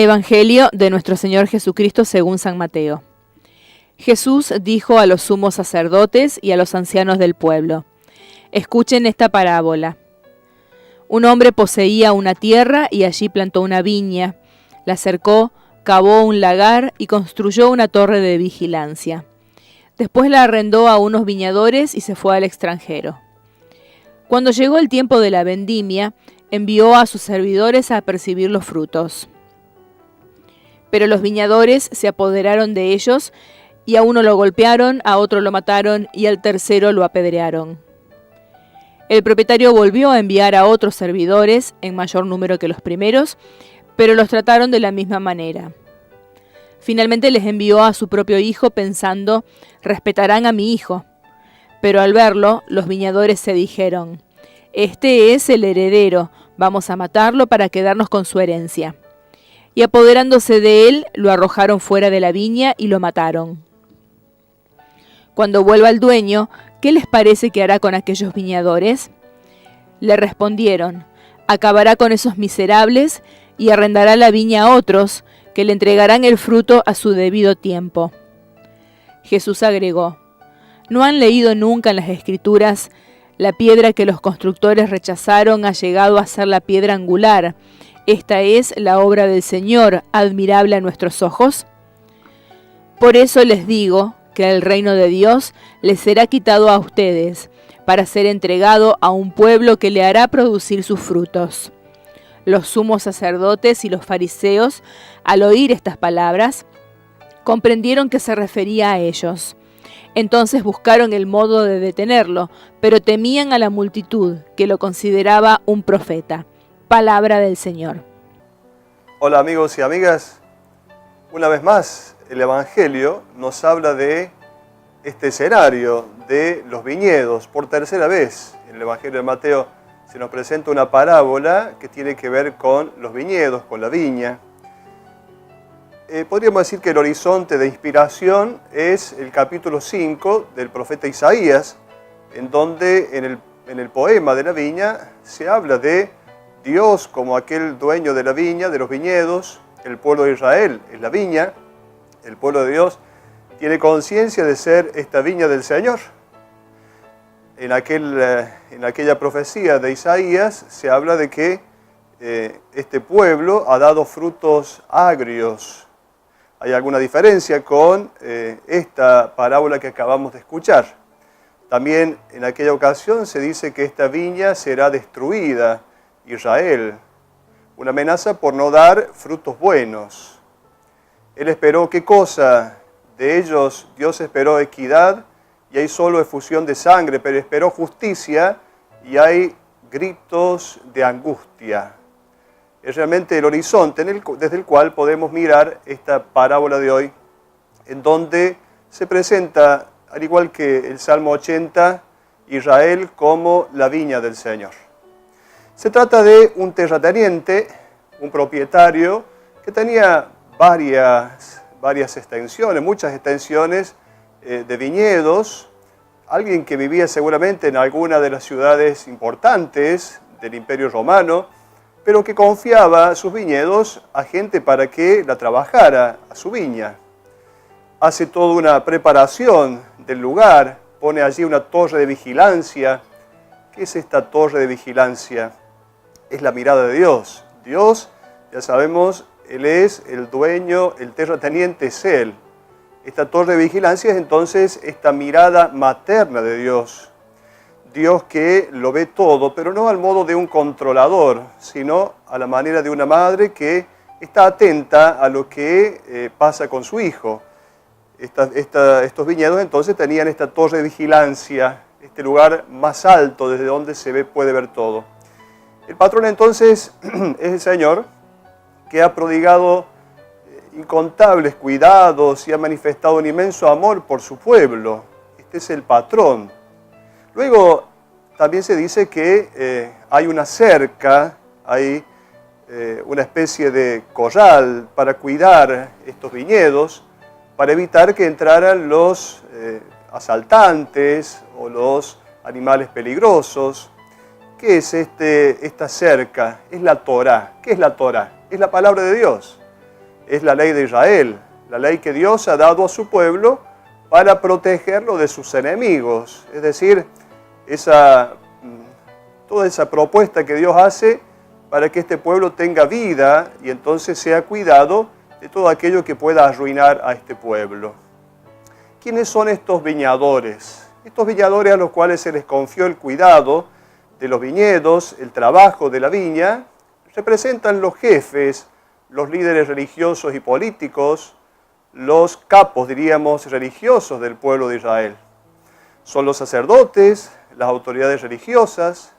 Evangelio de nuestro Señor Jesucristo según San Mateo. Jesús dijo a los sumos sacerdotes y a los ancianos del pueblo: escuchen esta parábola. Un hombre poseía una tierra y allí plantó una viña, la cercó, cavó un lagar y construyó una torre de vigilancia. Después la arrendó a unos viñadores y se fue al extranjero. Cuando llegó el tiempo de la vendimia, envió a sus servidores a apercibir los frutos. Pero los viñadores se apoderaron de ellos, y a uno lo golpearon, a otro lo mataron, y al tercero lo apedrearon. El propietario volvió a enviar a otros servidores, en mayor número que los primeros, pero los trataron de la misma manera. Finalmente les envió a su propio hijo, pensando: respetarán a mi hijo. Pero al verlo, los viñadores se dijeron: este es el heredero, vamos a matarlo para quedarnos con su herencia. Y apoderándose de él, lo arrojaron fuera de la viña y lo mataron. Cuando vuelva el dueño, ¿qué les parece que hará con aquellos viñadores? Le respondieron: acabará con esos miserables y arrendará la viña a otros, que le entregarán el fruto a su debido tiempo. Jesús agregó: ¿no han leído nunca en las Escrituras: la piedra que los constructores rechazaron ha llegado a ser la piedra angular? Esta es la obra del Señor, admirable a nuestros ojos. Por eso les digo que el reino de Dios les será quitado a ustedes, para ser entregado a un pueblo que le hará producir sus frutos. Los sumos sacerdotes y los fariseos, al oír estas palabras, comprendieron que se refería a ellos. Entonces buscaron el modo de detenerlo, pero temían a la multitud, que lo consideraba un profeta. Palabra del Señor. Hola amigos y amigas, una vez más el Evangelio nos habla de este escenario de los viñedos. Por tercera vez en el Evangelio de Mateo se nos presenta una parábola que tiene que ver con los viñedos, con la viña. Podríamos decir que el horizonte de inspiración es el capítulo 5 del profeta Isaías, en donde en el poema de la viña se habla de Dios como aquel dueño de la viña, de los viñedos. El pueblo de Israel es la viña. El pueblo de Dios tiene conciencia de ser esta viña del Señor. En aquella profecía de Isaías se habla de que este pueblo ha dado frutos agrios. Hay alguna diferencia con esta parábola que acabamos de escuchar. También en aquella ocasión se dice que esta viña será destruida. Israel, una amenaza por no dar frutos buenos. Él esperó ¿qué cosa? De ellos Dios esperó equidad y hay solo efusión de sangre, pero esperó justicia y hay gritos de angustia. Es realmente el horizonte desde el cual podemos mirar esta parábola de hoy, en donde se presenta, al igual que el Salmo 80, Israel como la viña del Señor. Se trata de un terrateniente, un propietario, que tenía varias extensiones, muchas extensiones de viñedos, alguien que vivía seguramente en alguna de las ciudades importantes del Imperio Romano, pero que confiaba sus viñedos a gente para que la trabajara, a su viña. Hace toda una preparación del lugar, pone allí una torre de vigilancia. ¿Qué es esta torre de vigilancia? Es la mirada de Dios. Dios, ya sabemos, Él es el dueño, el terrateniente es Él. Esta torre de vigilancia es entonces esta mirada materna de Dios. Dios que lo ve todo, pero no al modo de un controlador, sino a la manera de una madre que está atenta a lo que pasa con su hijo. Estos viñedos entonces tenían esta torre de vigilancia, este lugar más alto desde donde puede ver todo. El patrón entonces es el Señor, que ha prodigado incontables cuidados y ha manifestado un inmenso amor por su pueblo. Este es el patrón. Luego también se dice que hay una cerca, hay una especie de corral para cuidar estos viñedos, para evitar que entraran los asaltantes o los animales peligrosos. ¿Qué es esta cerca? Es la Torá. ¿Qué es la Torá? Es la palabra de Dios. es la ley de Israel, la ley que Dios ha dado a su pueblo para protegerlo de sus enemigos. Es decir, toda esa propuesta que Dios hace para que este pueblo tenga vida y entonces sea cuidado de todo aquello que pueda arruinar a este pueblo. ¿Quiénes son estos viñadores? Estos viñadores a los cuales se les confió el cuidado de los viñedos, el trabajo de la viña, representan los jefes, los líderes religiosos y políticos, los capos, diríamos, religiosos del pueblo de Israel. Son los sacerdotes, las autoridades religiosas.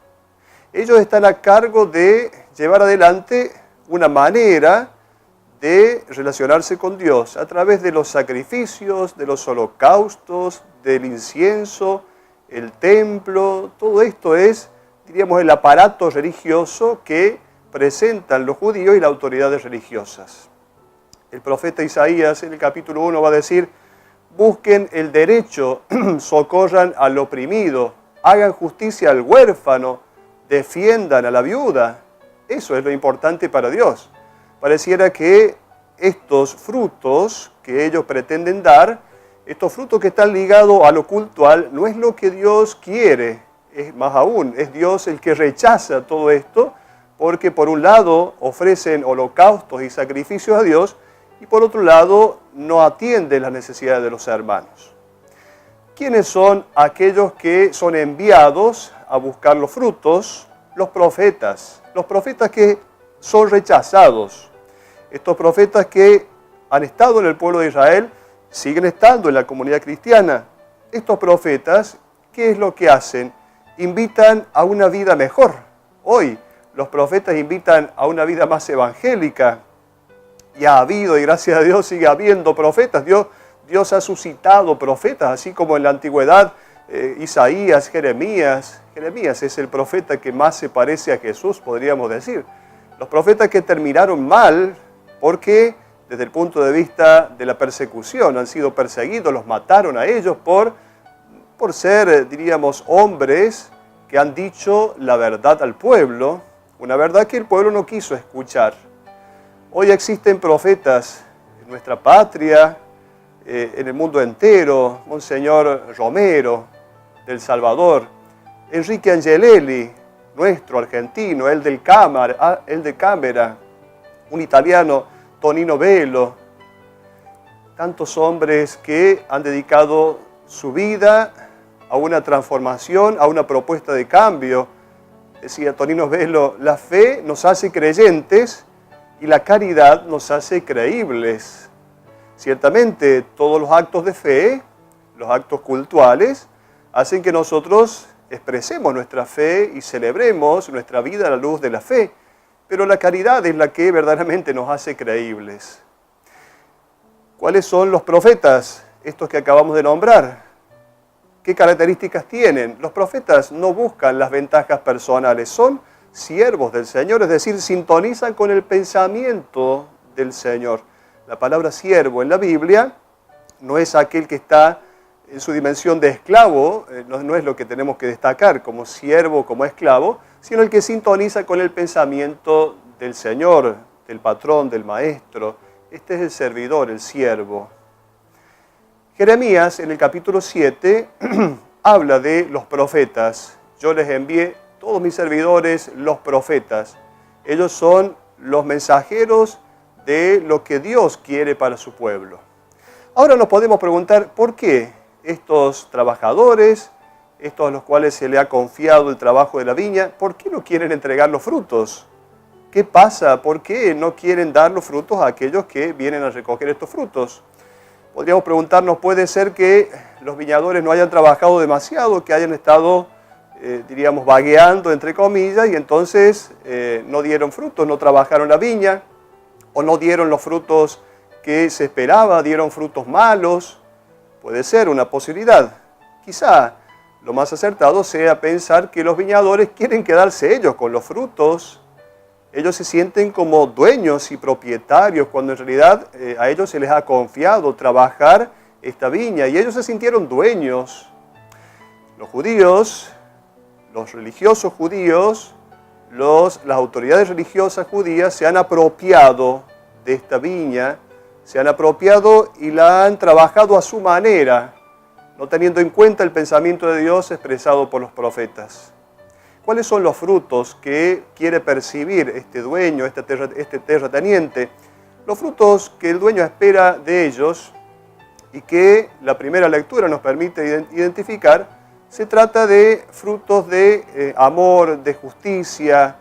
Ellos están a cargo de llevar adelante una manera de relacionarse con Dios a través de los sacrificios, de los holocaustos, del incienso, el templo. Todo esto es, diríamos, el aparato religioso que presentan los judíos y las autoridades religiosas. El profeta Isaías en el capítulo 1 va a decir: busquen el derecho, socorran al oprimido, hagan justicia al huérfano, defiendan a la viuda. Eso es lo importante para Dios. Pareciera que estos frutos que ellos pretenden dar, estos frutos que están ligados a lo cultual, no es lo que Dios quiere. Es más aún, es Dios el que rechaza todo esto, porque por un lado ofrecen holocaustos y sacrificios a Dios, y por otro lado no atienden las necesidades de los hermanos. ¿Quiénes son aquellos que son enviados a buscar los frutos? Los profetas que son rechazados. Estos profetas que han estado en el pueblo de Israel, siguen estando en la comunidad cristiana. Estos profetas, ¿qué es lo que hacen? Invitan a una vida mejor. Hoy los profetas invitan a una vida más evangélica. Y ha habido, y gracias a Dios sigue habiendo profetas. Dios ha suscitado profetas, así como en la antigüedad Isaías, Jeremías. Jeremías es el profeta que más se parece a Jesús, podríamos decir. Los profetas que terminaron mal porque desde el punto de vista de la persecución han sido perseguidos, los mataron a ellos por ser, diríamos, hombres que han dicho la verdad al pueblo, una verdad que el pueblo no quiso escuchar. Hoy existen profetas en nuestra patria, en el mundo entero: Monseñor Romero, del Salvador; Enrique Angelelli, nuestro argentino; el de Cámara, un italiano, Tonino Velo. Tantos hombres que han dedicado su vida a una transformación, a una propuesta de cambio. Decía Tonino Velo: la fe nos hace creyentes y la caridad nos hace creíbles. Ciertamente, todos los actos de fe, los actos cultuales, hacen que nosotros expresemos nuestra fe y celebremos nuestra vida a la luz de la fe, pero la caridad es la que verdaderamente nos hace creíbles. ¿Cuáles son los profetas, estos que acabamos de nombrar? ¿Qué características tienen? Los profetas no buscan las ventajas personales, son siervos del Señor, es decir, sintonizan con el pensamiento del Señor. La palabra siervo en la Biblia no es aquel que está en su dimensión de esclavo, no es lo que tenemos que destacar como siervo, como esclavo, sino el que sintoniza con el pensamiento del Señor, del patrón, del maestro. Este es el servidor, el siervo. Jeremías, en el capítulo 7, habla de los profetas. Yo les envié todos mis servidores, los profetas. Ellos son los mensajeros de lo que Dios quiere para su pueblo. Ahora nos podemos preguntar, ¿por qué estos trabajadores, estos a los cuales se le ha confiado el trabajo de la viña, por qué no quieren entregar los frutos? ¿Qué pasa? ¿Por qué no quieren dar los frutos a aquellos que vienen a recoger estos frutos? Podríamos preguntarnos, ¿puede ser que los viñadores no hayan trabajado demasiado, que hayan estado, diríamos, vagueando, entre comillas, y entonces no dieron frutos, no trabajaron la viña, o no dieron los frutos que se esperaba, dieron frutos malos? Puede ser una posibilidad. Quizá lo más acertado sea pensar que los viñadores quieren quedarse ellos con los frutos. Ellos se sienten como dueños y propietarios, cuando en realidad a ellos se les ha confiado trabajar esta viña, y ellos se sintieron dueños. Los judíos, los religiosos judíos, las autoridades religiosas judías se han apropiado de esta viña se han apropiado y la han trabajado a su manera, no teniendo en cuenta el pensamiento de Dios expresado por los profetas. ¿Cuáles son los frutos que quiere percibir este dueño, este terrateniente? Los frutos que el dueño espera de ellos y que la primera lectura nos permite identificar, se trata de frutos de amor, de justicia,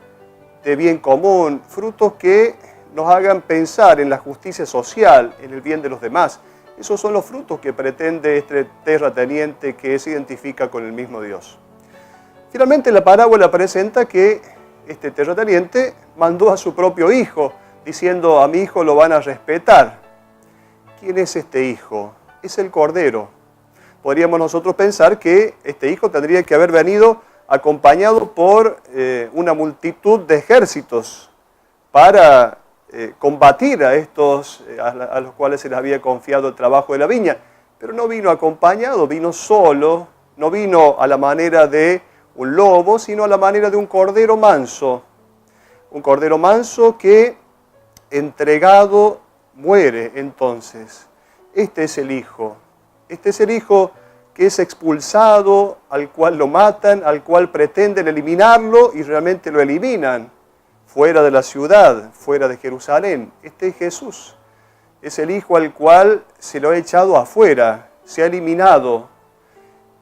de bien común, frutos que nos hagan pensar en la justicia social, en el bien de los demás. Esos son los frutos que pretende este terrateniente que se identifica con el mismo Dios. Finalmente la parábola presenta que este terrateniente mandó a su propio hijo, diciendo: a mi hijo lo van a respetar. ¿Quién es este hijo? Es el Cordero. Podríamos nosotros pensar que este hijo tendría que haber venido acompañado por una multitud de ejércitos para combatir a estos a los cuales se les había confiado el trabajo de la viña. Pero no vino acompañado, vino solo, no vino a la manera de un lobo, sino a la manera de un cordero manso. Un cordero manso que entregado muere entonces. Este es el Hijo. Este es el Hijo que es expulsado, al cual lo matan, al cual pretenden eliminarlo y realmente lo eliminan. Fuera de la ciudad, fuera de Jerusalén. Este es Jesús. Es el Hijo al cual se lo ha echado afuera, se ha eliminado.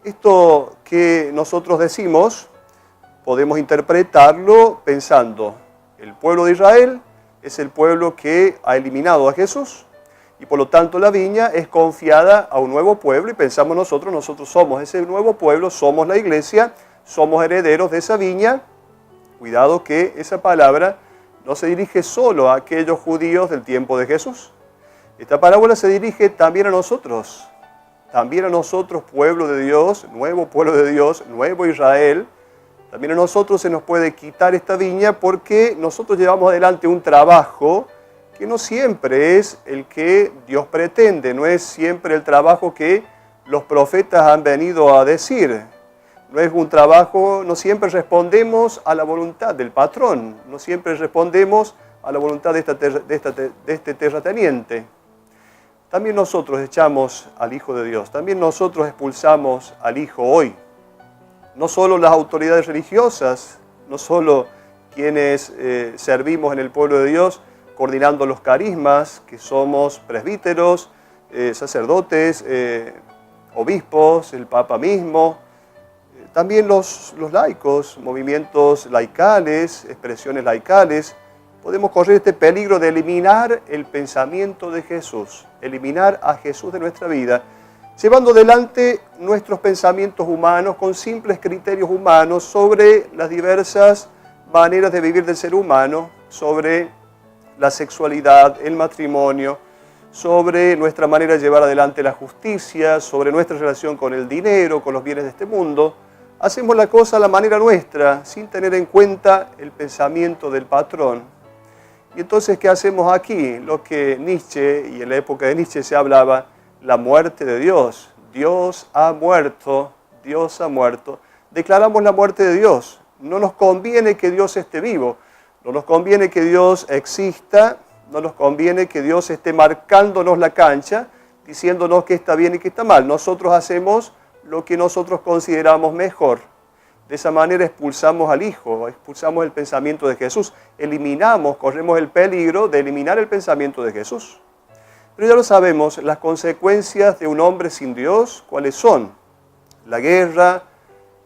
Esto que nosotros decimos, podemos interpretarlo pensando: el pueblo de Israel es el pueblo que ha eliminado a Jesús y por lo tanto la viña es confiada a un nuevo pueblo y pensamos nosotros somos ese nuevo pueblo, somos la iglesia, somos herederos de esa viña. Cuidado que esa palabra no se dirige solo a aquellos judíos del tiempo de Jesús. Esta parábola se dirige también a nosotros, pueblo de Dios, nuevo Israel. También a nosotros se nos puede quitar esta viña porque nosotros llevamos adelante un trabajo que no siempre es el que Dios pretende, no es siempre el trabajo que los profetas han venido a decir. No es un trabajo, no siempre respondemos a la voluntad del patrón, no siempre respondemos a la voluntad de este terrateniente. También nosotros echamos al Hijo de Dios, también nosotros expulsamos al Hijo hoy. No solo las autoridades religiosas, no solo quienes servimos en el pueblo de Dios, coordinando los carismas, que somos presbíteros, sacerdotes, obispos, el Papa mismo, también los laicos, movimientos laicales, expresiones laicales. Podemos correr este peligro de eliminar el pensamiento de Jesús, eliminar a Jesús de nuestra vida, llevando adelante nuestros pensamientos humanos con simples criterios humanos sobre las diversas maneras de vivir del ser humano, sobre la sexualidad, el matrimonio, sobre nuestra manera de llevar adelante la justicia, sobre nuestra relación con el dinero, con los bienes de este mundo. Hacemos la cosa a la manera nuestra, sin tener en cuenta el pensamiento del patrón. Y entonces, ¿qué hacemos aquí? Lo que Nietzsche, y en la época de Nietzsche se hablaba, la muerte de Dios. Dios ha muerto, Dios ha muerto. Declaramos la muerte de Dios. No nos conviene que Dios esté vivo, no nos conviene que Dios exista, no nos conviene que Dios esté marcándonos la cancha, diciéndonos qué está bien y qué está mal. Nosotros hacemos lo que nosotros consideramos mejor. De esa manera expulsamos al Hijo, expulsamos el pensamiento de Jesús, corremos el peligro de eliminar el pensamiento de Jesús. Pero ya lo sabemos, las consecuencias de un hombre sin Dios, ¿cuáles son? La guerra,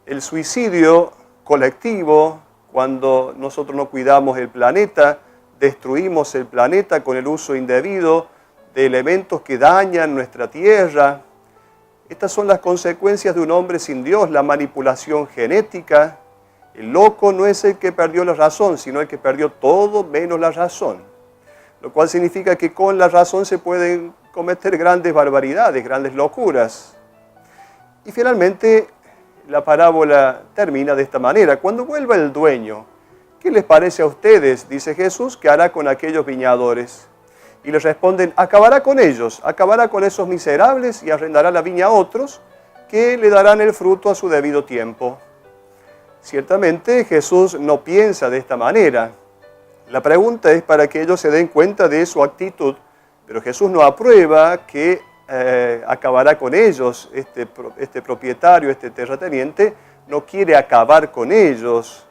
el suicidio colectivo, cuando nosotros no cuidamos el planeta, destruimos el planeta con el uso indebido de elementos que dañan nuestra tierra. Estas son las consecuencias de un hombre sin Dios, la manipulación genética. El loco no es el que perdió la razón, sino el que perdió todo menos la razón. Lo cual significa que con la razón se pueden cometer grandes barbaridades, grandes locuras. Y finalmente, la parábola termina de esta manera. Cuando vuelva el dueño, ¿qué les parece a ustedes? Dice Jesús, ¿qué hará con aquellos viñadores? Y les responden, acabará con ellos, acabará con esos miserables y arrendará la viña a otros que le darán el fruto a su debido tiempo. Ciertamente Jesús no piensa de esta manera. La pregunta es para que ellos se den cuenta de su actitud, pero Jesús no aprueba que acabará con ellos. Este propietario, este terrateniente, no quiere acabar con ellos.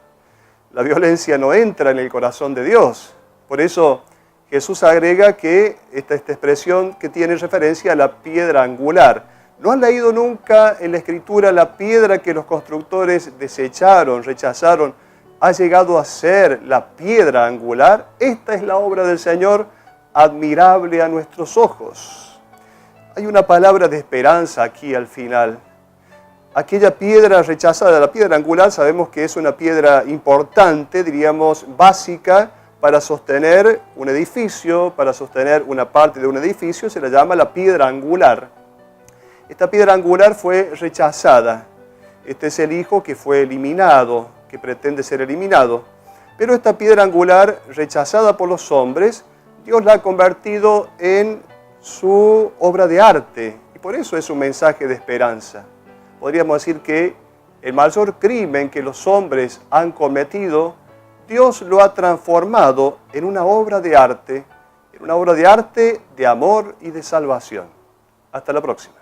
La violencia no entra en el corazón de Dios. Por eso Jesús agrega que esta expresión que tiene referencia a la piedra angular. ¿No han leído nunca en la Escritura la piedra que los constructores desecharon, rechazaron? Ha llegado a ser la piedra angular. Esta es la obra del Señor, admirable a nuestros ojos. Hay una palabra de esperanza aquí al final. Aquella piedra rechazada, la piedra angular, sabemos que es una piedra importante, diríamos básica, para sostener un edificio, para sostener una parte de un edificio, se la llama la piedra angular. Esta piedra angular fue rechazada. Este es el hijo que fue eliminado, que pretende ser eliminado. Pero esta piedra angular, rechazada por los hombres, Dios la ha convertido en su obra de arte. Y por eso es un mensaje de esperanza. Podríamos decir que el mayor crimen que los hombres han cometido, Dios lo ha transformado en una obra de arte de amor y de salvación. Hasta la próxima.